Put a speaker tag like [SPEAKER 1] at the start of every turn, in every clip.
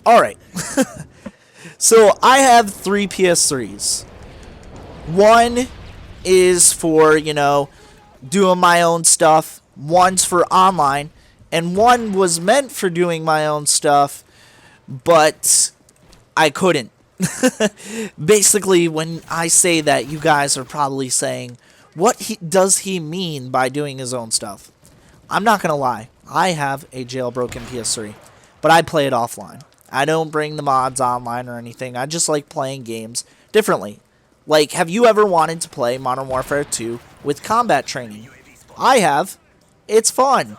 [SPEAKER 1] Alright. So, I have 3 PS3s. One is for, doing my own stuff. One's for online. And one was meant for doing my own stuff, but I couldn't. Basically, when I say that, you guys are probably saying, does he mean by doing his own stuff? I'm not going to lie. I have a jailbroken PS3, but I play it offline. I don't bring the mods online or anything. I just like playing games differently. Like, have you ever wanted to play Modern Warfare 2 with combat training? I have. It's fun.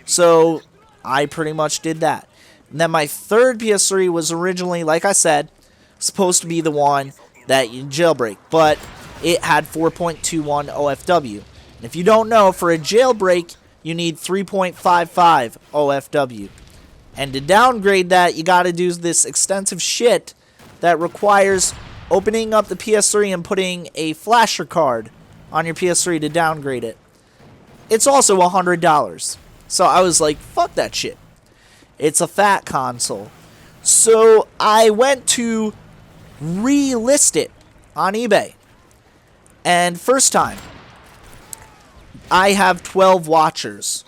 [SPEAKER 1] So, I pretty much did that. And then my third PS3 was originally, like I said, supposed to be the one that you jailbreak, but it had 4.21 OFW. And if you don't know, for a jailbreak, you need 3.55 OFW. And to downgrade that, you gotta do this extensive shit that requires opening up the PS3 and putting a flasher card on your PS3 to downgrade it. It's also $100. So I was like, fuck that shit. It's a fat console. So I went to relist it on eBay. And first time, I have 12 watchers.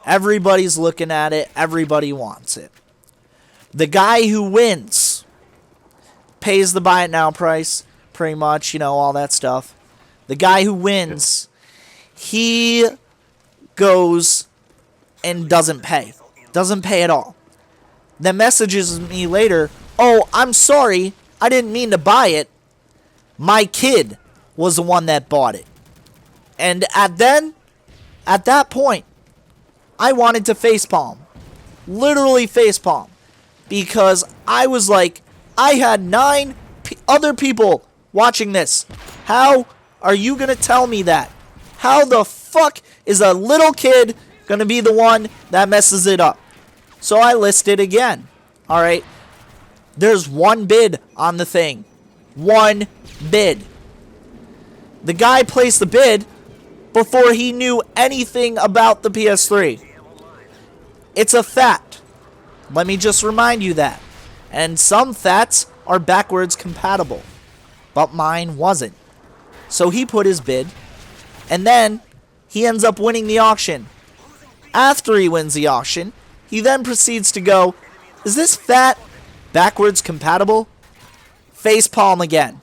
[SPEAKER 1] Everybody's looking at it. Everybody wants it. The guy who wins pays the buy it now price, pretty much, all that stuff. The guy who wins, he goes and doesn't pay. Doesn't pay at all. Then messages me later, "Oh, I'm sorry. I didn't mean to buy it. My kid was the one that bought it." And at that point, I wanted to facepalm. Literally facepalm. Because I was like, I had 9 other people watching this. How are you going to tell me that? How the fuck is a little kid going to be the one that messes it up? So I list it again. Alright. There's one bid on the thing. One bid. The guy placed the bid before he knew anything about the PS3. It's a fact. Let me just remind you that. And some FATs are backwards compatible. But mine wasn't. So he put his bid. And then he ends up winning the auction. After he wins the auction, he then proceeds to go, "Is this FAT backwards compatible?" Facepalm again.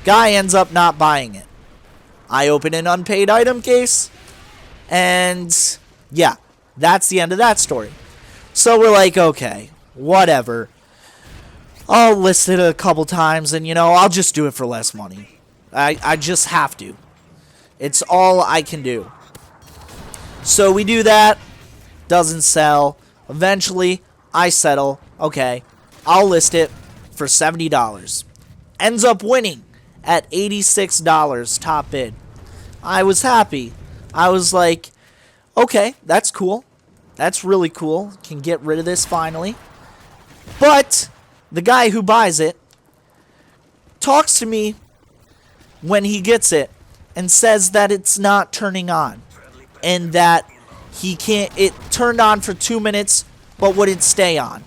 [SPEAKER 1] Guy ends up not buying it. I open an unpaid item case. And yeah, that's the end of that story. So we're like, okay, whatever. I'll list it a couple times and, I'll just do it for less money. I just have to. It's all I can do. So we do that. Doesn't sell. Eventually, I settle. Okay, I'll list it for $70. Ends up winning at $86 top bid. I was happy. I was like, okay, that's cool. That's really cool. Can get rid of this finally. But the guy who buys it talks to me when he gets it and says that it's not turning on and that it turned on for 2 minutes but wouldn't stay on.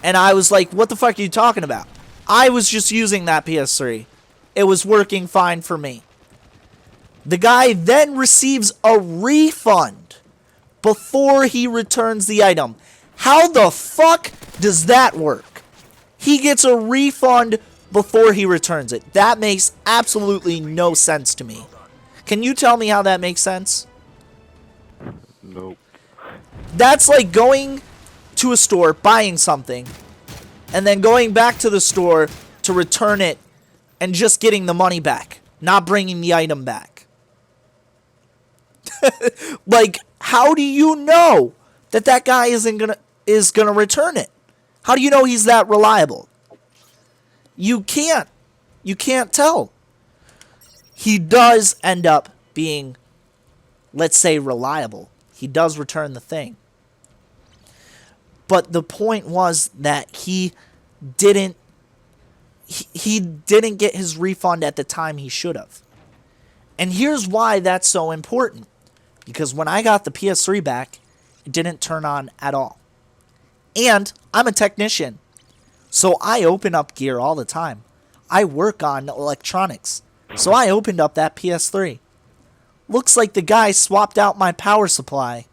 [SPEAKER 1] And I was like, what the fuck are you talking about? I was just using that PS3. It was working fine for me. The guy then receives a refund before he returns the item. How the fuck does that work? He gets a refund before he returns it. That makes absolutely no sense to me. Can you tell me how that makes sense?
[SPEAKER 2] Nope.
[SPEAKER 1] That's like going to a store, buying something, and then going back to the store to return it and just getting the money back, not bringing the item back. Like, how do you know that guy is gonna return it? How do you know he's that reliable? You can't tell. He does end up being, let's say, reliable. He does return the thing. But the point was that he didn't get his refund at the time he should have. And here's why that's so important. Because when I got the PS3 back, it didn't turn on at all. And I'm a technician. So I open up gear all the time. I work on electronics. So I opened up that PS3. Looks like the guy swapped out my power supply.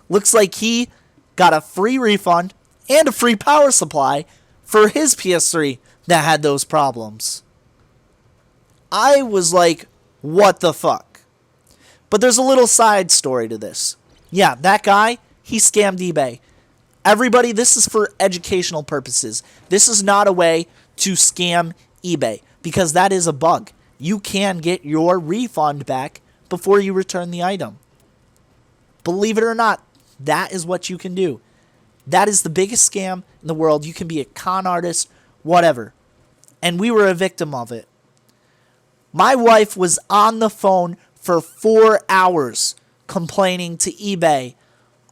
[SPEAKER 1] Looks like he got a free refund and a free power supply for his PS3 that had those problems. I was like, what the fuck? But there's a little side story to this. Yeah, that guy, he scammed eBay. Everybody, this is for educational purposes. This is not a way to scam eBay because that is a bug. You can get your refund back before you return the item. Believe it or not, that is what you can do. That is the biggest scam in the world. You can be a con artist, whatever. And we were a victim of it. My wife was on the phone for 4 hours complaining to eBay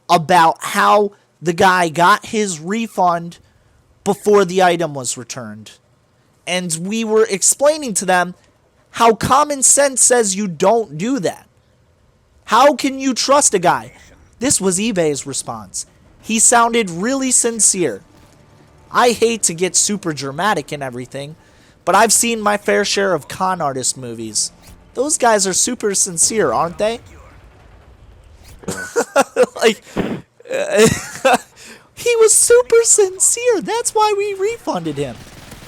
[SPEAKER 1] about how the guy got his refund before the item was returned. And we were explaining to them how common sense says you don't do that. How can you trust a guy? This was eBay's response. He sounded really sincere. I hate to get super dramatic and everything, but I've seen my fair share of con artist movies. Those guys are super sincere, aren't they? Like, he was super sincere. That's why we refunded him.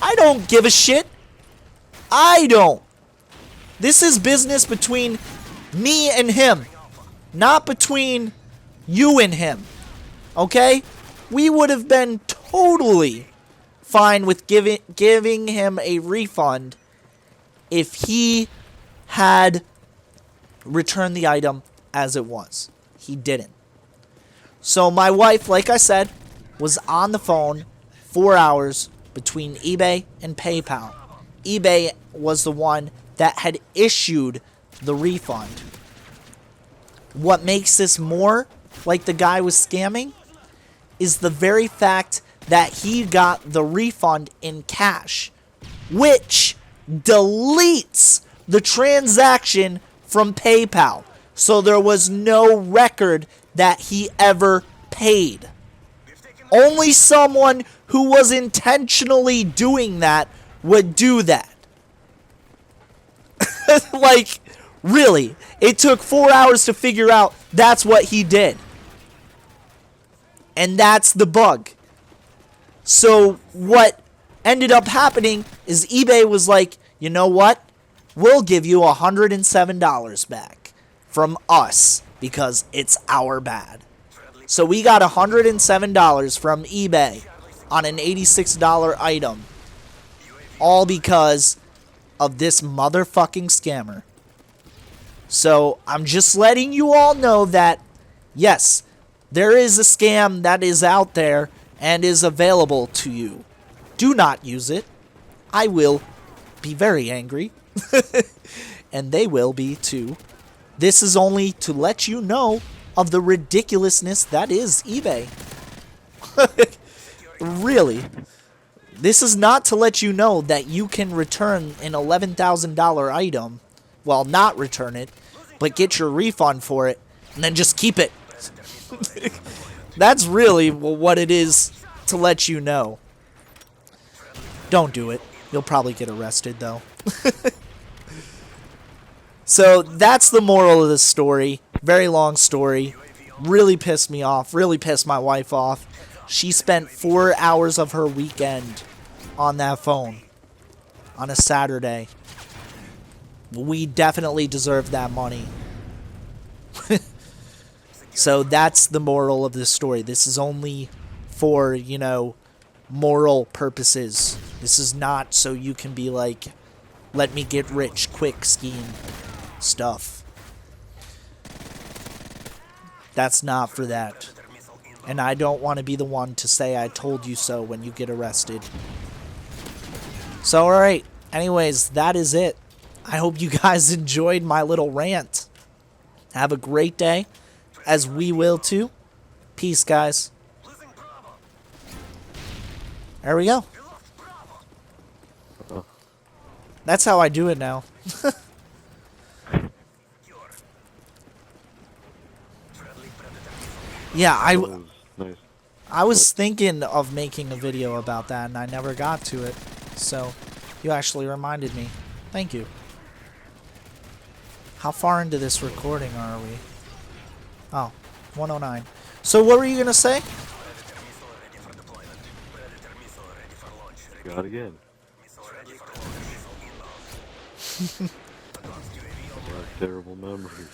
[SPEAKER 1] I don't give a shit. I don't. This is business between me and him, not between you and him. Okay? We would have been totally fine with giving him a refund if he had returned the item as it was. He didn't. So my wife, like I said, was on the phone 4 hours between eBay and PayPal. eBay was the one that had issued the refund. What makes this more like the guy was scamming is the very fact that he got the refund in cash, which deletes the transaction from PayPal. So there was no record that he ever paid. Only someone who was intentionally doing that would do that. Like, really, it took 4 hours to figure out that's what he did. And that's the bug. So what ended up happening is eBay was like, you know what? We'll give you $107 back from us because it's our bad. So we got $107 from eBay on an $86 item. All because of this motherfucking scammer. So I'm just letting you all know that, yes, there is a scam that is out there and is available to you. Do not use it. I will be very angry. And they will be too. This is only to let you know of the ridiculousness that is eBay. Really. This is not to let you know that you can return an $11,000 item. Well, not return it, but get your refund for it, and then just keep it. That's really what it is to let you know. Don't do it. You'll probably get arrested, though. So, that's the moral of the story. Very long story. Really pissed me off. Really pissed my wife off. She spent 4 hours of her weekend on that phone. On a Saturday. We definitely deserve that money. So that's the moral of this story. This is only for, you know, moral purposes. This is not so you can be like, let me get rich quick scheme stuff. That's not for that. And I don't want to be the one to say I told you so when you get arrested. So, alright. Anyways, that is it. I hope you guys enjoyed my little rant. Have a great day, as we will too. Peace, guys. There we go. That's how I do it now. Yeah,
[SPEAKER 2] That was nice.
[SPEAKER 1] I was thinking of making a video about that, and I never got to it. So, you actually reminded me. Thank you. How far into this recording are we? Oh, 109. So what were you going to say?
[SPEAKER 2] God again. I have terrible memories.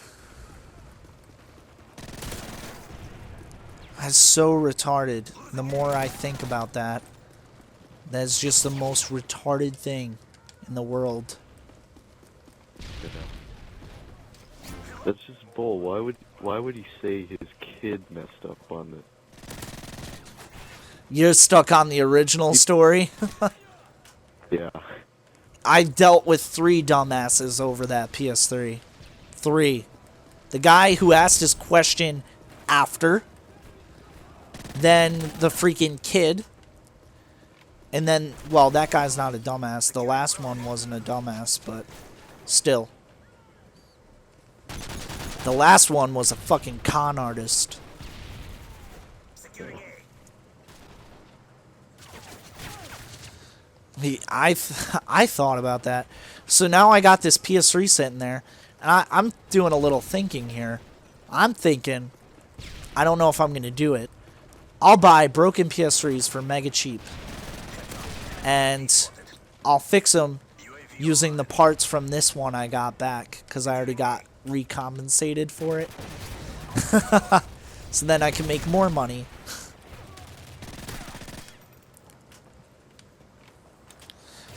[SPEAKER 1] That's so retarded. The more I think about that, that's just the most retarded thing in the world.
[SPEAKER 2] You know. That's just bull. Why would he say his kid messed up on it?
[SPEAKER 1] You're stuck on the original story?
[SPEAKER 2] Yeah.
[SPEAKER 1] I dealt with 3 dumbasses over that PS3. 3. The guy who asked his question after. Then the freaking kid. And then, well, that guy's not a dumbass. The last one wasn't a dumbass, but still. The last one was a fucking con artist. I thought about that. So now I got this PS3 sitting there, and I'm doing a little thinking here. I'm thinking, I don't know if I'm going to do it. I'll buy broken PS3s for mega cheap. And I'll fix them using the parts from this one I got back, because I already got recompensated for it. So then I can make more money.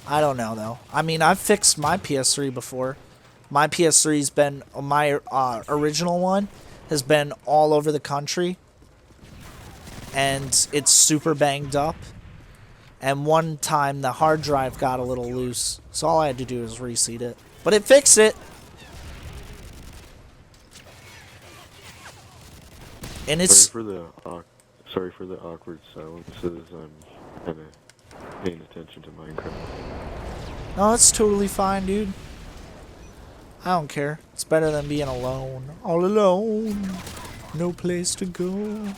[SPEAKER 1] I don't know, though. I mean, I've fixed my PS3 before. My PS3's been, my original one has been all over the country. And it's super banged up. And one time the hard drive got a little loose. So all I had to do was reseat it. But it fixed it. And it's...
[SPEAKER 2] Sorry for the awkward silences. I'm kind of paying attention to Minecraft.
[SPEAKER 1] No, it's totally fine, dude. I don't care. It's better than being alone. All alone. No place to go.